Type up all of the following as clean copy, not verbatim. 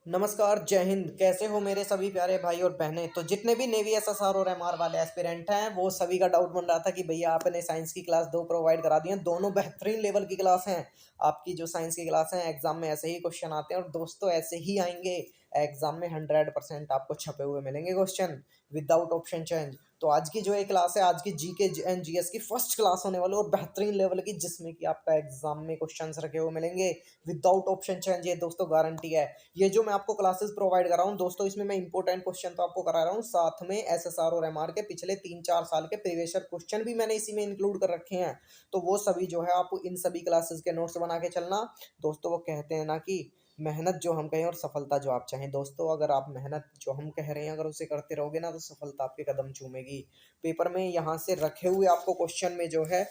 नमस्कार, जय हिंद। कैसे हो मेरे सभी प्यारे भाई और बहनें। तो जितने भी नेवी एसएसआर और एमआर वाले एस्पिरेंट हैं, वो सभी का डाउट बन रहा था कि भैया आपने साइंस की क्लास 2 प्रोवाइड करा दी है। दोनों बेहतरीन लेवल की क्लास हैं। आपकी जो साइंस की क्लास है, एग्जाम में ऐसे ही क्वेश्चन आते हैं और दोस्तों ऐसे ही आएंगे। एग्जाम में 100% आपको छपे हुए मिलेंगे क्वेश्चन विदाउट ऑप्शन चेंज। तो आज की जो ये क्लास है, आज की जीके एंड जीएस की फर्स्ट क्लास होने वाली और बेहतरीन लेवल की, जिसमें कि आपका एग्जाम में क्वेश्चंस रखे हुए मिलेंगे विदाउट ऑप्शन चेंज। ये दोस्तों गारंटी है। ये जो मैं आपको क्लासेस प्रोवाइड कर रहा हूँ दोस्तों, इसमें मैं इंपॉर्टेंट क्वेश्चन तो आपको करा रहा हूँ, साथ में एसएसआर और एमआर के पिछले 3-4 साल के प्रीवियस ईयर क्वेश्चन भी मैंने इसी में इंक्लूड कर रखे हैं। तो वो सभी जो है आप इन सभी क्लासेस के नोट्स बना के चलना। दोस्तों वो कहते हैं ना कि मेहनत जो हम कहें और सफलता जो आप चाहें। दोस्तों अगर आप मेहनत जो हम कह रहे हैं अगर उसे करते रहोगे ना, तो सफलता आपके कदम चूमेगी। पेपर में यहाँ से रखे हुए आपको क्वेश्चन में जो है,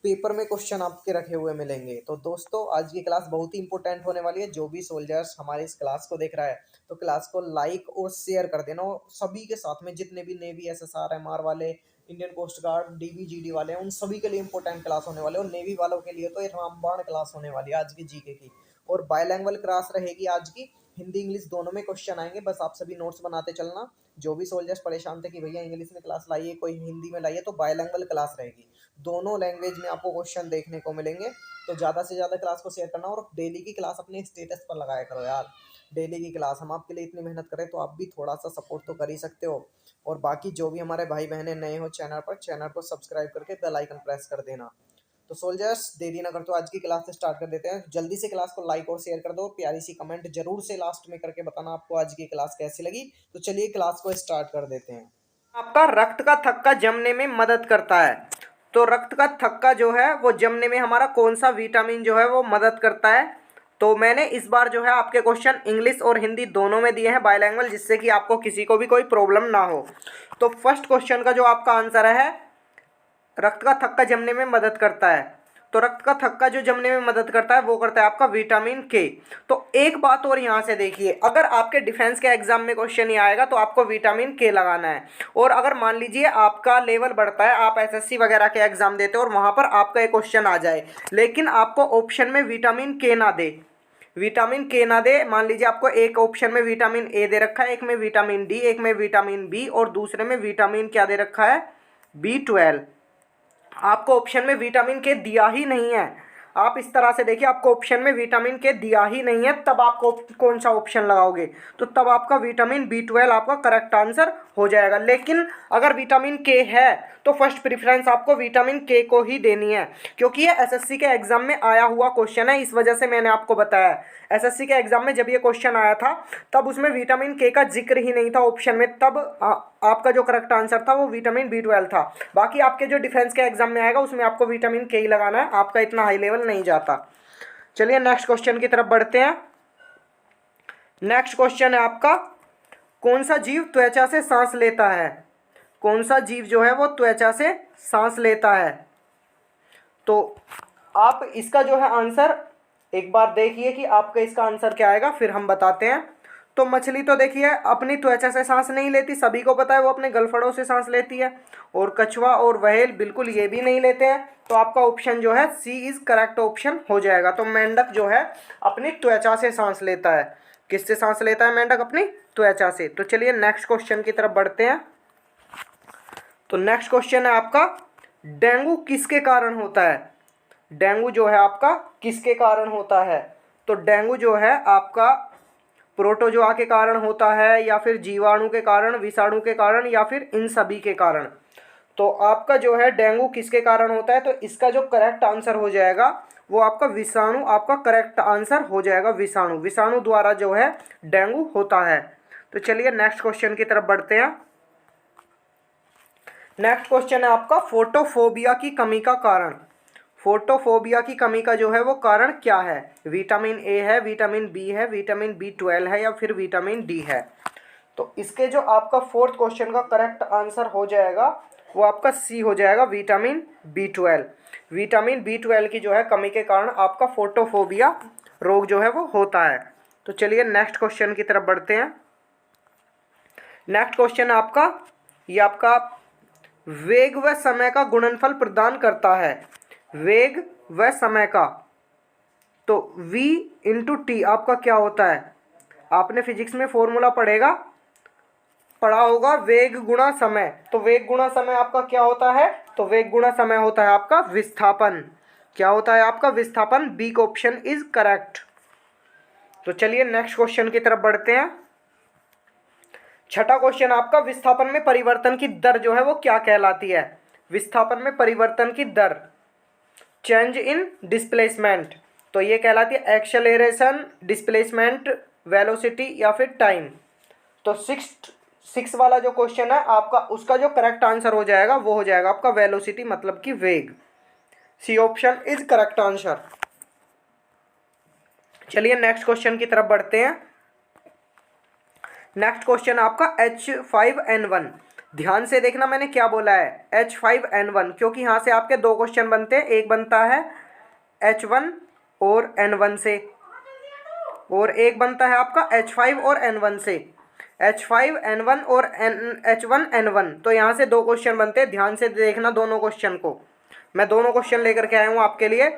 पेपर में क्वेश्चन आपके रखे हुए मिलेंगे। तो दोस्तों आज की क्लास बहुत ही इंपॉर्टेंट होने वाली है। जो भी सोल्जर्स हमारे इस क्लास को देख रहा है, तो क्लास को लाइक और शेयर कर देना, और सभी के साथ में जितने भी नेवी एसएसआर एमआर वाले, Indian coast guard DV GD वाले हैं, उन सभी के लिए इंपॉर्टेंट क्लास होने वाले है। और नेवी वालों के लिए तो ये रामबाण क्लास होने वाली है आज की जीके की। और बायलैंग्वेज क्लास रहेगी आज की, हिंदी इंग्लिश दोनों में क्वेश्चन आएंगे। बस आप सभी नोट्स बनाते चलना। जो भी सोल्जर्स परेशान थे कि भैया इंग्लिश में क्लास लाइए, कोई हिंदी में लाइए, तो बायलैंग्वेज क्लास रहेगी। दोनों लैंग्वेज में आपको क्वेश्चन देखने को मिलेंगे। तो ज़्यादा से ज़्यादा क्लास को शेयर करना, और डेली की क्लास अपने स्टेटस पर लगाया करो यार। डेली की क्लास हम आपके लिए इतनी मेहनत करें, तो आप भी थोड़ा सा सपोर्ट तो कर ही सकते हो। और बाकी जो भी हमारे भाई बहनें नए हो चैनल पर, चैनल को सब्सक्राइब करके बेल आइकन प्रेस कर देना। तो सोल्जर्स देरी ना करते हो, आज की क्लास से स्टार्ट कर देते हैं। जल्दी से क्लास को लाइक और शेयर कर दो। प्यारी सी कमेंट जरूर से लास्ट में करके बताना आपको आज की क्लास कैसी लगी। तो चलिए क्लास को स्टार्ट कर देते हैं। आपका रक्त का थक्का जमने में मदद करता है। तो रक्त का थक्का जो है वो जमने में हमारा कौन सा विटामिन जो है वो मदद करता है। तो मैंने इस बार जो है आपके क्वेश्चन इंग्लिश और हिंदी दोनों में दिए हैं बायलैंग्वेज, जिससे कि आपको किसी को भी कोई प्रॉब्लम ना हो। तो फर्स्ट क्वेश्चन का जो आपका आंसर है, रक्त का थक्का जमने में मदद करता है। तो रक्त का थक्का जो जमने में मदद करता है वो करता है आपका विटामिन के। तो एक बात और यहाँ से देखिए, अगर आपके डिफेंस के एग्जाम में क्वेश्चन ही आएगा तो आपको विटामिन के लगाना है। और अगर मान लीजिए आपका लेवल बढ़ता है, आप एसएससी वगैरह के एग्जाम देते हो और वहाँ पर आपका एक क्वेश्चन आ जाए, लेकिन आपको ऑप्शन में विटामिन के ना दे, विटामिन के ना दे, मान लीजिए आपको एक ऑप्शन में विटामिन ए दे रखा है, एक में विटामिन डी, एक में विटामिन बी और दूसरे में विटामिन क्या दे रखा है, बी 12। आपको ऑप्शन में विटामिन के दिया ही नहीं है। आप इस तरह से देखिए, आपको ऑप्शन में विटामिन के दिया ही नहीं है, तब आपको कौन सा ऑप्शन लगाओगे, तो तब आपका विटामिन बी 12 आपका करेक्ट आंसर हो जाएगा। लेकिन अगर विटामिन के है तो फर्स्ट प्रेफरेंस आपको विटामिन के को ही देनी है, क्योंकि ये एसएससी के एग्जाम में आया हुआ क्वेश्चन है। इस वजह से मैंने आपको बताया, एसएससी के एग्जाम में जब ये क्वेश्चन आया था तब उसमें विटामिन के का जिक्र ही नहीं था ऑप्शन में, तब आपका जो करेक्ट आंसर था वो विटामिन बी 12 था। बाकी आपके जो डिफेंस के एग्जाम में आएगा उसमें आपको विटामिन के ही लगाना है, आपका इतना हाई लेवल नहीं जाता। चलिए नेक्स्ट क्वेश्चन की तरफ बढ़ते हैं। नेक्स्ट क्वेश्चन है आपका, कौन सा जीव त्वचा से सांस लेता है। कौन सा जीव जो है वो त्वचा से सांस लेता है। तो आप इसका जो है आंसर एक बार देखिए कि आपका इसका आंसर क्या आएगा, फिर हम बताते हैं। तो मछली तो देखिए अपनी त्वचा से सांस नहीं लेती, सभी को पता है, वो अपने गलफड़ों से सांस लेती है। और कछुआ और व्हेल बिल्कुल ये भी नहीं लेते हैं। तो आपका ऑप्शन जो है सी इज करेक्ट ऑप्शन हो जाएगा। तो मेंढक जो है अपनी त्वचा से सांस लेता है। किससे सांस लेता है मेंढक? अपनी त्वचा से। तो चलिए नेक्स्ट क्वेश्चन की तरफ बढ़ते हैं। तो नेक्स्ट क्वेश्चन है आपका, डेंगू किसके कारण होता है। डेंगू जो है आपका किसके कारण होता है। तो डेंगू जो है आपका प्रोटोजोआ के कारण होता है, या फिर जीवाणु के कारण, विषाणु के कारण, या फिर इन सभी के कारण। तो आपका जो है डेंगू किसके कारण होता है, तो इसका जो करेक्ट आंसर हो जाएगा वो आपका विषाणु, आपका करेक्ट आंसर हो जाएगा विषाणु। विषाणु द्वारा जो है डेंगू होता है। तो चलिए नेक्स्ट क्वेश्चन की तरफ बढ़ते हैं। नेक्स्ट क्वेश्चन है आपका, फोटोफोबिया की कमी का कारण। फोटोफोबिया की कमी का जो है वो कारण क्या है। विटामिन ए है, विटामिन बी है, विटामिन बी 12 है, या फिर विटामिन डी है। तो इसके जो आपका फोर्थ क्वेश्चन का करेक्ट आंसर हो जाएगा वो आपका सी हो जाएगा, विटामिन बी 12। विटामिन बी 12 की जो है कमी के कारण आपका फोटोफोबिया रोग जो है वो होता है। तो चलिए नेक्स्ट क्वेश्चन की तरफ बढ़ते हैं। नेक्स्ट क्वेश्चन आपका, ये आपका वेग व समय का गुणनफल प्रदान करता है। वेग व समय का, तो v इंटू टी आपका क्या होता है, आपने फिजिक्स में फॉर्मूला पढ़ा होगा, वेग गुणा समय। तो वेग गुणा समय आपका क्या होता है? तो वेग गुणा समय होता है आपका विस्थापन। क्या होता है आपका? विस्थापन। बी का ऑप्शन इज करेक्ट। तो चलिए नेक्स्ट क्वेश्चन की तरफ बढ़ते हैं। छठा क्वेश्चन आपका, विस्थापन में परिवर्तन की दर जो है वो क्या कहलाती है? विस्थापन में परिवर्तन की दर, चेंज इन डिस्प्लेसमेंट, तो ये कहलाती है एक्सेलरेशन, डिस्प्लेसमेंट, वेलोसिटी या फिर टाइम। तो सिक्स वाला जो क्वेश्चन है आपका, उसका जो करेक्ट आंसर हो जाएगा वो हो जाएगा आपका वेलोसिटी, मतलब कि वेग। C option is correct answer. चलिए नेक्स्ट क्वेश्चन की तरफ बढ़ते हैं। नेक्स्ट क्वेश्चन आपका H5N1। ध्यान से देखना मैंने क्या बोला है, H5N1, क्योंकि यहाँ से आपके दो क्वेश्चन बनते हैं। एक बनता है H1 और N1 से, और एक बनता है आपका H5 और N1 से। H5N1 और H1N1, तो यहाँ से दो क्वेश्चन बनते हैं। ध्यान से देखना दोनों क्वेश्चन को, मैं दोनों क्वेश्चन लेकर के आया हूँ आपके लिए।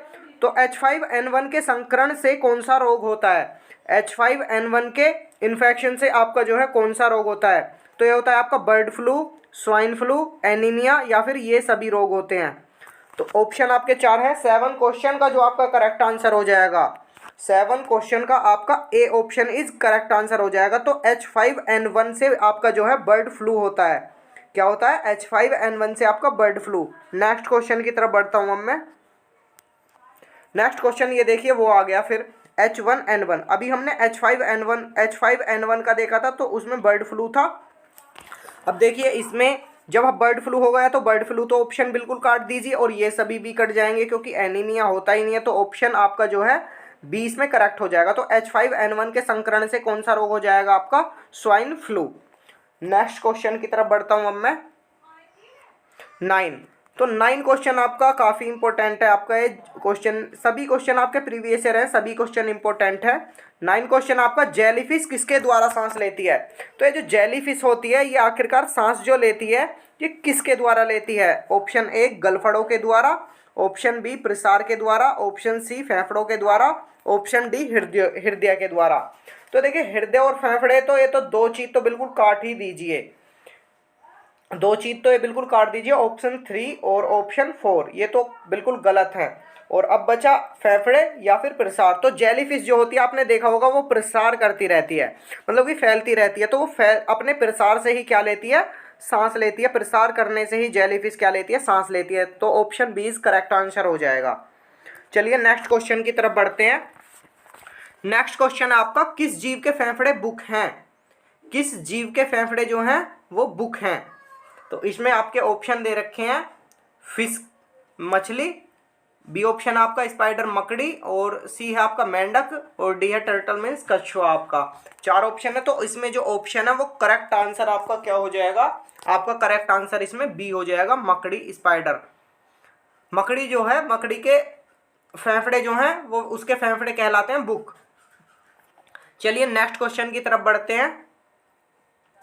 तो H5N1 के संक्रमण से कौन सा रोग होता है? H5N1 के इन्फेक्शन से आपका जो है कौन सा रोग होता है? तो ये होता है आपका bird flu, swine flu, anaemia, या फिर ये सभी रोग होते हैं। तो ऑप्शन आपके चार है। 7 क्वेश्चन का जो आपका करेक्ट आंसर हो जाएगा, 7 क्वेश्चन का आपका A option is correct answer हो जाएगा। तो H5N1 से आपका जो है बर्ड फ्लू होता है। क्या होता है? H5N1 से आपका बर्ड फ्लू। नेक्स्ट क्वेश्चन की तरफ बढ़ता हूँ अब मैं। नेक्स्ट क्वेश्चन ये देखिए, वो आ गया फिर H1N1। अभी हमने H5N1 का देखा था, तो उसमें बर्ड फ्लू था। अब देखिए इसमें जब बर्ड फ्लू हो गया, तो बर्ड फ्लू तो ऑप्शन बिल्कुल काट दीजिए, और ये सभी भी कट जाएंगे क्योंकि एनीमिया होता ही नहीं है। तो ऑप्शन आपका जो है 20 में करेक्ट हो जाएगा। तो H5N1 के संक्रमण से कौन सा रोग हो जाएगा आपका? Swine flu. नेक्स्ट क्वेश्चन की तरफ बढ़ता हूं अब मैं। 9। तो 9 क्वेश्चन आपका काफ़ी इंपॉर्टेंट है। आपका ये क्वेश्चन, सभी क्वेश्चन आपके प्रीवियस ईयर है, सभी क्वेश्चन इंपॉर्टेंट है। 9 क्वेश्चन आपका, जेलीफिश किसके द्वारा सांस लेती है? तो ये जो जेलीफिश होती है, ये आखिरकार सांस जो लेती है, ये किसके द्वारा लेती है? ऑप्शन ए गलफड़ों के द्वारा, ऑप्शन बी प्रसार के द्वारा, ऑप्शन सी फेफड़ों के द्वारा, ऑप्शन डी हृदय के द्वारा। तो देखिए हृदय और फेफड़े, तो ये तो दो चीज तो बिल्कुल काट ही दीजिए, दो चीज तो ये बिल्कुल काट दीजिए। ऑप्शन 3 और ऑप्शन 4 ये तो बिल्कुल गलत है। और अब बचा फेफड़े या फिर प्रसार। तो जेलीफिश जो होती है, आपने देखा होगा, वो प्रसार करती रहती है, मतलब कि फैलती रहती है। तो वो अपने प्रसार से ही क्या लेती है? सांस लेती है। प्रसार करने से ही जेलीफिश क्या लेती है? सांस लेती है। तो ऑप्शन बी करेक्ट आंसर हो जाएगा। चलिए नेक्स्ट क्वेश्चन की तरफ बढ़ते हैं। नेक्स्ट क्वेश्चन आपका, किस जीव के फेफड़े बुक हैं? किस जीव के फेफड़े जो हैं वो बुक हैं? तो इसमें आपके ऑप्शन दे रखे हैं, फिश मछली, बी ऑप्शन आपका स्पाइडर मकड़ी, और सी है आपका मेंढक, और डी है टर्टल मीन्स कछुआ। आपका 4 ऑप्शन है। तो इसमें जो ऑप्शन है वो करेक्ट आंसर आपका क्या हो जाएगा? आपका करेक्ट आंसर इसमें बी हो जाएगा, मकड़ी, स्पाइडर। मकड़ी जो है, मकड़ी के फेफड़े जो हैं वो उसके फेफड़े कहलाते हैं बुक। चलिए नेक्स्ट क्वेश्चन की तरफ बढ़ते हैं।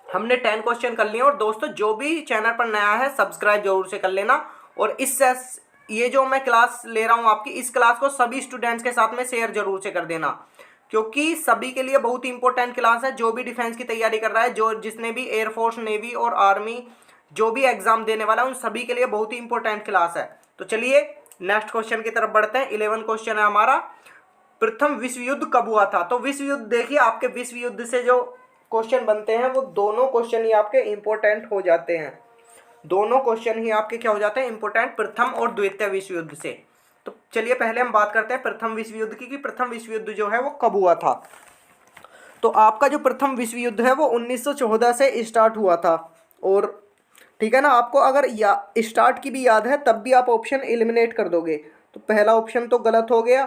हमने 10 क्वेश्चन कर लिए, और दोस्तों जो भी चैनल पर नया है सब्सक्राइब जरूर से कर लेना। और ये जो मैं क्लास ले रहा हूँ आपकी, इस क्लास को सभी स्टूडेंट्स के साथ में शेयर जरूर से कर देना, क्योंकि सभी के लिए बहुत ही इंपॉर्टेंट क्लास है। जो भी डिफेंस की तैयारी कर रहा है, जिसने भी एयरफोर्स, नेवी और आर्मी जो भी एग्जाम देने वाला है, उन सभी के लिए बहुत ही इंपॉर्टेंट क्लास है। तो चलिए नेक्स्ट क्वेश्चन की तरफ बढ़ते हैं। 11 क्वेश्चन है हमारा, प्रथम विश्व युद्ध कब हुआ था? तो विश्व युद्ध देखिए, आपके विश्व युद्ध से जो क्वेश्चन बनते हैं वो दोनों क्वेश्चन ही आपके इंपॉर्टेंट हो जाते हैं। दोनों क्वेश्चन ही आपके क्या हो जाते हैं? इंपॉर्टेंट, प्रथम और द्वितीय विश्व युद्ध से। तो चलिए पहले हम बात करते हैं प्रथम विश्व युद्ध की, कि प्रथम विश्व युद्ध जो है वो कब हुआ था। तो आपका जो प्रथम विश्व युद्ध है वो 1914 से स्टार्ट हुआ था। और ठीक है ना, आपको अगर स्टार्ट की भी याद है तब भी आप ऑप्शन एलिमिनेट कर दोगे। तो पहला ऑप्शन तो गलत हो गया,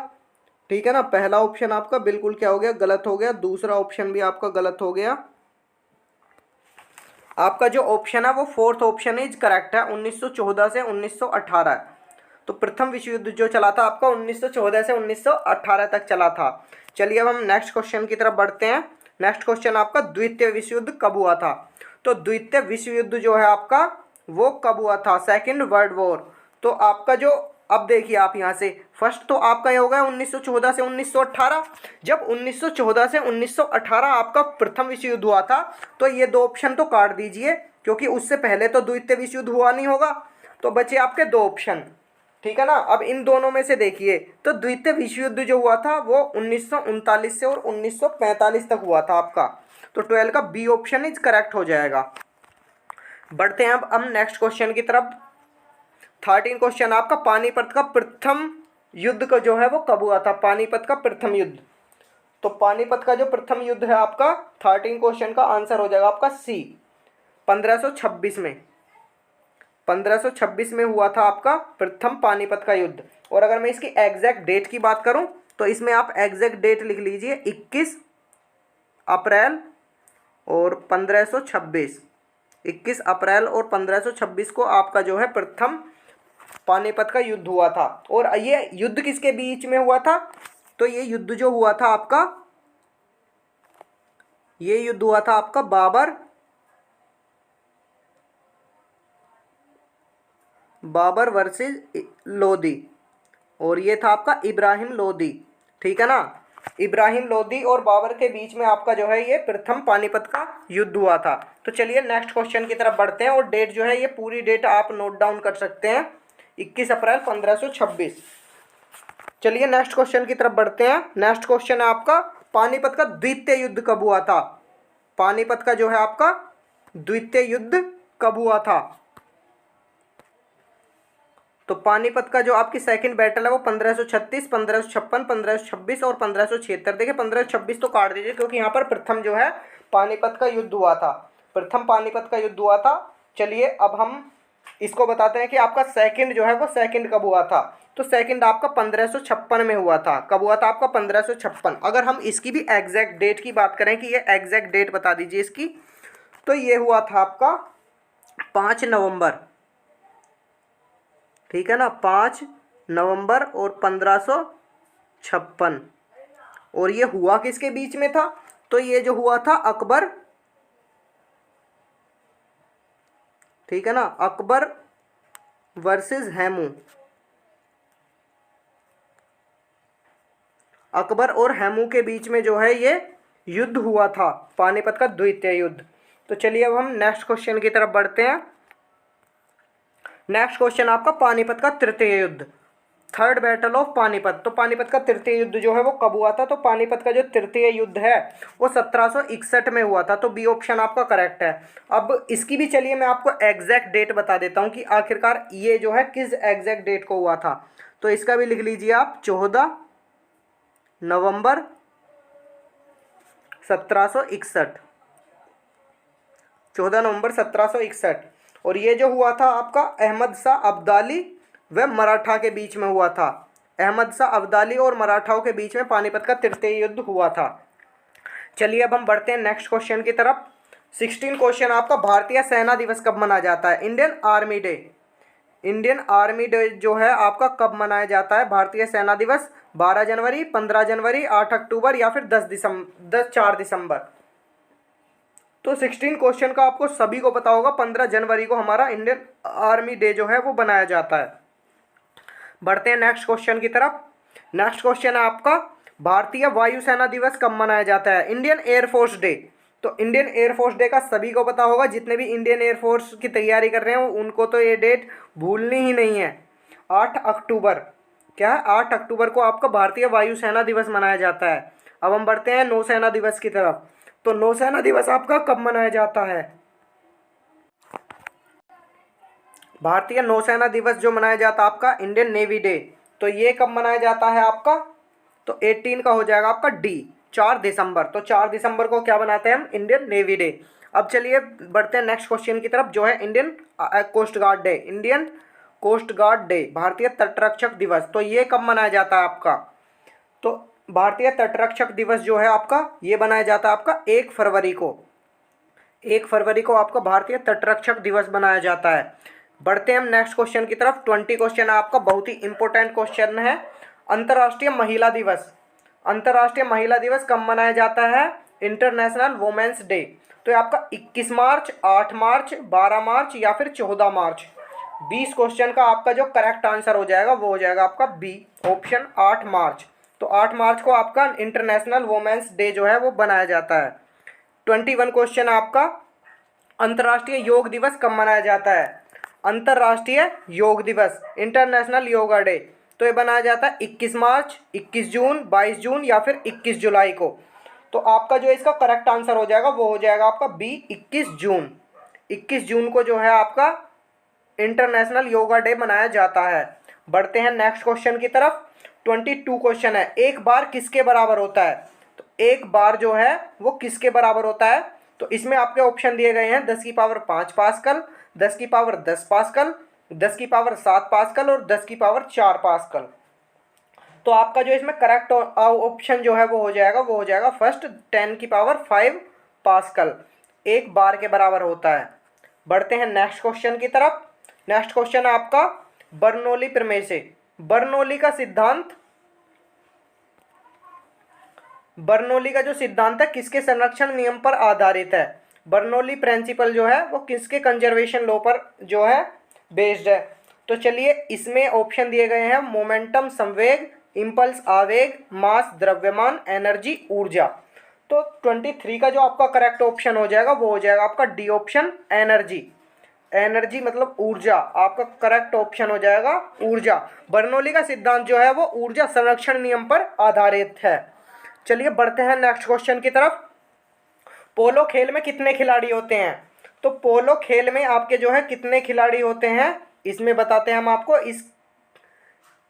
ठीक है ना, पहला ऑप्शन आपका बिल्कुल क्या हो गया? गलत हो गया। दूसरा ऑप्शन भी आपका गलत हो गया। आपका जो ऑप्शन है वो 4th ऑप्शन इज करेक्ट है, 1914 से 1918। तो प्रथम विश्व युद्ध जो चला था आपका 1914 से 1918 तक चला था। चलिए अब हम नेक्स्ट क्वेश्चन की तरफ बढ़ते हैं। नेक्स्ट क्वेश्चन आपका, द्वितीय विश्व युद्ध कब हुआ था? तो द्वितीय विश्व युद्ध जो है आपका वो कब हुआ था? Second world war. तो आपका जो अब देखिए आप यहाँ से फर्स्ट तो आपका ये हो गया 1914 से 1918। जब 1914 से 1918 आपका प्रथम विश्व युद्ध हुआ था तो ये दो ऑप्शन तो काट दीजिए, क्योंकि उससे पहले तो द्वितीय विश्व युद्ध हुआ नहीं होगा। तो बचे आपके दो ऑप्शन, ठीक है ना। अब इन दोनों में से देखिए तो द्वितीय विश्व युद्ध जो हुआ था वो 1939 से और 1945 तक हुआ था आपका। तो 12 का बी ऑप्शन इज करेक्ट हो जाएगा। बढ़ते हैं अब हम नेक्स्ट क्वेश्चन की तरफ। 13 क्वेश्चन आपका, पानीपत का प्रथम युद्ध का जो है वो कब हुआ था? पानीपत का प्रथम युद्ध। तो पानीपत का जो प्रथम युद्ध है आपका 13 क्वेश्चन का आंसर हो जाएगा आपका सी, 1526 में। 1526 में हुआ था आपका प्रथम पानीपत का युद्ध। और अगर मैं इसकी एग्जैक्ट डेट की बात करूं तो इसमें आप एग्जैक्ट डेट लिख लीजिए 21 अप्रैल और 1526। 21 अप्रैल और 1526 को आपका जो है प्रथम पानीपत का युद्ध हुआ था। और ये युद्ध किसके बीच में हुआ था? तो ये युद्ध जो हुआ था आपका, ये युद्ध हुआ था आपका बाबर वर्सेस लोदी, और ये था आपका इब्राहिम लोदी, ठीक है ना। इब्राहिम लोदी और बाबर के बीच में आपका जो है ये प्रथम पानीपत का युद्ध हुआ था। तो चलिए नेक्स्ट क्वेश्चन की तरफ बढ़ते हैं, और डेट जो है ये पूरी डेट आप नोट डाउन कर सकते हैं, 21 अप्रैल 1526। चलिए नेक्स्ट क्वेश्चन की तरफ बढ़ते हैं। नेक्स्ट क्वेश्चन है आपका, पानीपत का द्वितीय युद्ध कब हुआ था? पानीपत का जो है आपका द्वितीय युद्ध कब हुआ था? तो पानीपत का जो आपकी सेकंड बैटल है वो 1536, 1556, 1526 और 1576। देखिए 1526 तो काट दीजिए, क्योंकि यहाँ पर प्रथम जो है पानीपत का युद्ध हुआ था, प्रथम पानीपत का युद्ध हुआ था। चलिए अब हम इसको बताते हैं कि आपका सेकंड जो है वो सेकंड कब हुआ था। तो सेकंड आपका 1556 में हुआ था। कब हुआ था आपका? 1556। अगर हम इसकी भी एग्जैक्ट डेट की बात करें कि ये एग्जैक्ट डेट बता दीजिए इसकी, तो ये हुआ था आपका 5 नवंबर, ठीक है ना, 5 नवंबर और 1556। और ये हुआ किसके बीच में था? तो ये जो हुआ था अकबर, ठीक है ना, अकबर वर्सेस हेमू, अकबर और हेमू के बीच में जो है ये युद्ध हुआ था, पानीपत का द्वितीय युद्ध। तो चलिए अब हम नेक्स्ट क्वेश्चन की तरफ बढ़ते हैं। नेक्स्ट क्वेश्चन आपका, पानीपत का तृतीय युद्ध, थर्ड बैटल ऑफ पानीपत। तो पानीपत का तृतीय युद्ध जो है वो कब हुआ था? तो पानीपत का जो तृतीय युद्ध है वो 1761 में हुआ था। तो बी ऑप्शन आपका करेक्ट है। अब इसकी भी चलिए मैं आपको एग्जैक्ट डेट बता देता हूँ कि आखिरकार ये जो है किस एग्जैक्ट डेट को हुआ था। तो इसका भी लिख लीजिए आप, 14 नवंबर 1761, 14 नवंबर 1761। और ये जो हुआ था आपका अहमद शाह अब्दाली व मराठा के बीच में हुआ था। अहमद शाह अब्दाली और मराठाओं के बीच में पानीपत का तृतीय युद्ध हुआ था। चलिए अब हम बढ़ते हैं नेक्स्ट क्वेश्चन की तरफ। 16 क्वेश्चन आपका, भारतीय सेना दिवस कब मनाया जाता है? Indian army day. Indian army day जो है आपका कब मनाया जाता है? भारतीय सेना दिवस 12 जनवरी, 15 जनवरी, 8 अक्टूबर या फिर 4 दिसंबर। तो 16 क्वेश्चन का आपको सभी को पता होगा, 15 जनवरी को हमारा इंडियन आर्मी डे जो है वो बनाया जाता है। बढ़ते हैं नेक्स्ट क्वेश्चन की तरफ। नेक्स्ट क्वेश्चन है आपका, भारतीय वायुसेना दिवस कब मनाया जाता है? Indian air force day. तो इंडियन एयरफोर्स डे का सभी को पता होगा, जितने भी इंडियन एयरफोर्स की तैयारी कर रहे हैं उनको तो ये डेट भूलनी ही नहीं है। 8 अक्टूबर, क्या है, 8 अक्टूबर को आपका भारतीय वायुसेना दिवस मनाया जाता है। अब हम बढ़ते हैं नौसेना दिवस की तरफ। तो नौसेना दिवस आपका कब मनाया जाता है? भारतीय नौसेना दिवस जो मनाया जाता है आपका इंडियन नेवी डे, तो ये कब मनाया जाता है आपका? तो 18 का हो जाएगा आपका डी, 4 दिसंबर। तो 4 दिसंबर को क्या बनाते हैं हम? Indian navy day. अब चलिए बढ़ते हैं नेक्स्ट क्वेश्चन की तरफ, जो है Indian coast guard day. Indian coast guard day, भारतीय तटरक्षक दिवस, तो ये कब मनाया जाता है आपका? तो भारतीय तटरक्षक दिवस जो है आपका ये बनाया जाता है आपका 1 फरवरी को। 1 फरवरी को आपका भारतीय तटरक्षक दिवस बनाया जाता है। बढ़ते हैं हम नेक्स्ट क्वेश्चन की तरफ। 20 क्वेश्चन आपका बहुत ही इंपॉर्टेंट क्वेश्चन है, अंतर्राष्ट्रीय महिला दिवस। अंतर्राष्ट्रीय महिला दिवस कब मनाया जाता है? International women's day. तो ये आपका 21 मार्च, 8 मार्च, 12 मार्च या फिर 14 मार्च। 20 क्वेश्चन का आपका जो करेक्ट आंसर हो जाएगा वो हो जाएगा आपका बी ऑप्शन 8 मार्च। तो 8 मार्च को आपका इंटरनेशनल वुमेन्स डे जो है वो बनाया जाता है। 21 क्वेश्चन आपका अंतर्राष्ट्रीय योग दिवस कब मनाया जाता है? अंतर्राष्ट्रीय योग दिवस, इंटरनेशनल योगा डे, तो ये बनाया जाता है 21 मार्च, 21 जून, 22 जून या फिर 21 जुलाई को। तो आपका जो इसका करेक्ट आंसर हो जाएगा वो हो जाएगा आपका बी 21 जून। 21 जून को जो है आपका इंटरनेशनल योगा डे मनाया जाता है। बढ़ते हैं नेक्स्ट क्वेश्चन की तरफ। 22 क्वेश्चन है, एक बार किसके बराबर होता है? तो एक बार जो है वो किसके बराबर होता है? तो इसमें आपके ऑप्शन दिए गए हैं 10 की पावर 5 पास्कल, 10 की पावर 10 पास्कल, 10 की पावर 7 पास्कल और 10 की पावर 4 पास्कल। तो आपका जो इसमें करेक्ट ऑप्शन जो है वो हो जाएगा फर्स्ट 10 की पावर 5 पास्कल एक बार के बराबर होता है। बढ़ते हैं नेक्स्ट क्वेश्चन की तरफ। नेक्स्ट क्वेश्चन है आपका बर्नौली प्रमेय से। बर्नौली का सिद्धांत, बर्नौली का जो सिद्धांत है किसके संरक्षण नियम पर आधारित है? बर्नौली प्रिंसिपल जो है वो किसके कंजर्वेशन लॉ पर जो है बेस्ड है? तो चलिए इसमें ऑप्शन दिए गए हैं मोमेंटम संवेग, इम्पल्स आवेग, मास द्रव्यमान, एनर्जी ऊर्जा। तो 23 का जो आपका करेक्ट ऑप्शन हो जाएगा वो हो जाएगा आपका डी ऑप्शन एनर्जी। एनर्जी मतलब ऊर्जा, आपका करेक्ट ऑप्शन हो जाएगा ऊर्जा। बर्नौली का सिद्धांत जो है वो ऊर्जा संरक्षण नियम पर आधारित है। चलिए बढ़ते हैं नेक्स्ट क्वेश्चन की तरफ। पोलो खेल में कितने खिलाड़ी होते हैं? तो पोलो खेल में आपके जो है कितने खिलाड़ी होते हैं इसमें बताते हैं हम आपको।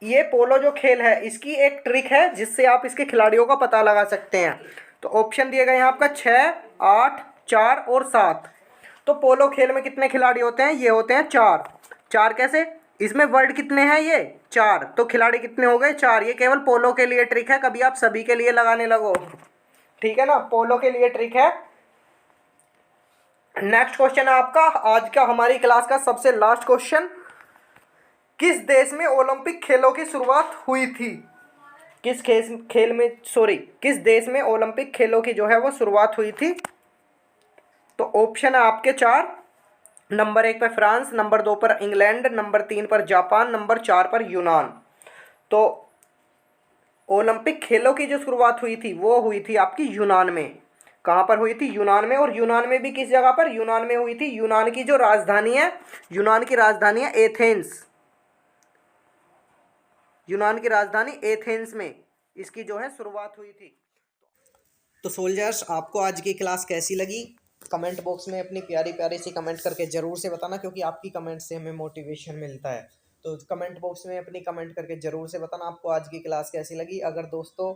ये पोलो जो खेल है इसकी एक ट्रिक है जिससे आप इसके खिलाड़ियों का पता लगा सकते हैं। तो ऑप्शन दिए गए हैं आपका 6, 8, 4 और 7। तो पोलो खेल में कितने खिलाड़ी होते हैं? ये होते हैं 4। 4 कैसे? इसमें वर्ड कितने हैं? ये 4, तो खिलाड़ी कितने हो गए? 4। ये केवल पोलो के लिए ट्रिक है, कभी आप सभी के लिए लगाने लगो, ठीक है ना, पोलो के लिए ट्रिक है। नेक्स्ट क्वेश्चन है आपका आज का हमारी क्लास का सबसे लास्ट क्वेश्चन। किस देश में ओलंपिक खेलों की शुरुआत हुई थी? किस देश में ओलंपिक खेलों की जो है वो शुरुआत हुई थी? तो ऑप्शन है आपके 4। नंबर 1 पर फ्रांस, नंबर 2 पर इंग्लैंड, नंबर 3 पर जापान, नंबर 4 पर यूनान। तो ओलंपिक खेलों की जो शुरुआत हुई थी वो हुई थी आपकी यूनान में। कहाँ पर हुई थी? यूनान में। और यूनान में भी किस जगह पर? यूनान में हुई थी। यूनान की जो राजधानी है, यूनान की राजधानी है एथेंस। यूनान की राजधानी एथेंस में इसकी जो है शुरुआत हुई थी। तो सोल्जर्स, आपको आज की क्लास कैसी लगी? कमेंट बॉक्स में अपनी प्यारी प्यारी सी कमेंट करके ज़रूर से बताना, क्योंकि आपकी कमेंट से हमें मोटिवेशन मिलता है। तो कमेंट बॉक्स में अपनी कमेंट करके ज़रूर से बताना आपको आज की क्लास कैसी लगी। अगर दोस्तों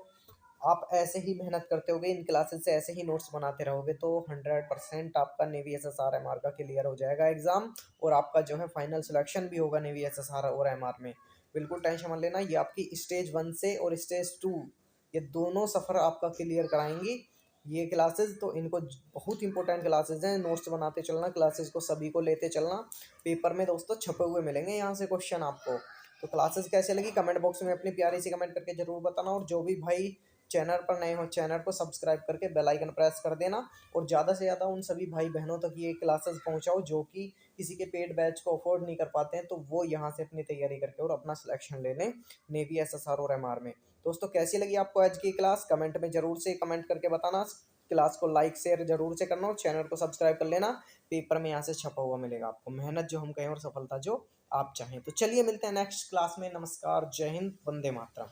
आप ऐसे ही मेहनत करते होगे, इन क्लासेस से ऐसे ही नोट्स बनाते रहोगे, तो 100% आपका नेवी एसएसआर एमआर का क्लियर हो जाएगा एग्ज़ाम, और आपका जो है फाइनल सिलेक्शन भी होगा नेवी एसएसआर और एमआर में। बिल्कुल टेंशन मत लेना, ये आपकी स्टेज 1 से और स्टेज 2 ये दोनों सफ़र आपका क्लियर कराएंगी ये क्लासेस। तो इनको बहुत इंपॉर्टेंट क्लासेस हैं, नोट्स बनाते चलना, क्लासेस को सभी को लेते चलना। पेपर में दोस्तों छपे हुए मिलेंगे यहाँ से क्वेश्चन आपको। तो क्लासेस कैसे लगी कमेंट बॉक्स में अपनी प्यारी सी कमेंट करके ज़रूर बताना। और जो भी भाई चैनल पर नए हो, चैनल को सब्सक्राइब करके बेल आइकन प्रेस कर देना, और ज़्यादा से ज़्यादा उन सभी भाई बहनों तक ये क्लासेस पहुँचाओ जो कि किसी के पेड बैच को अफोर्ड नहीं कर पाते हैं, तो वो यहाँ से अपनी तैयारी करके और अपना सिलेक्शन ले लें नेवी एसएसआर और एमआर में। दोस्तों कैसी लगी आपको आज की क्लास कमेंट में ज़रूर से कमेंट करके बताना। क्लास को लाइक शेयर जरूर से करना और चैनल को सब्सक्राइब कर लेना। पेपर में यहाँ से छपा हुआ मिलेगा आपको, मेहनत जो हम कहें और सफलता जो आप चाहें। तो चलिए मिलते हैं नेक्स्ट क्लास में। नमस्कार, जय हिंद, वंदे मातरम।